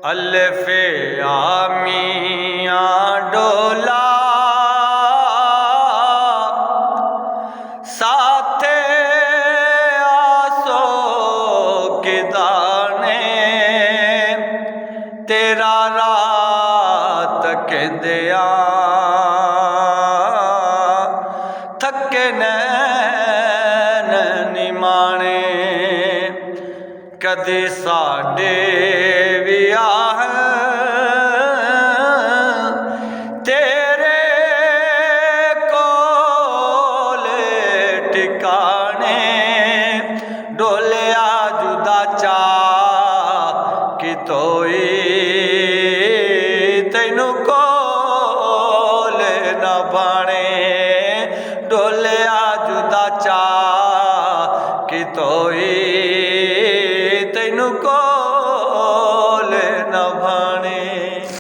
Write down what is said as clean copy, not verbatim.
अलिफ आमिया डोला साथे आसो के दाने तेरा रात के दिया थके नैन निमाने कदे साडे विआह तेरे कोल टिकाने डोलिया जुदा चा कि तोई तैनू कोल न बाणे डोलिया जुदा चा कि तोई तैनू को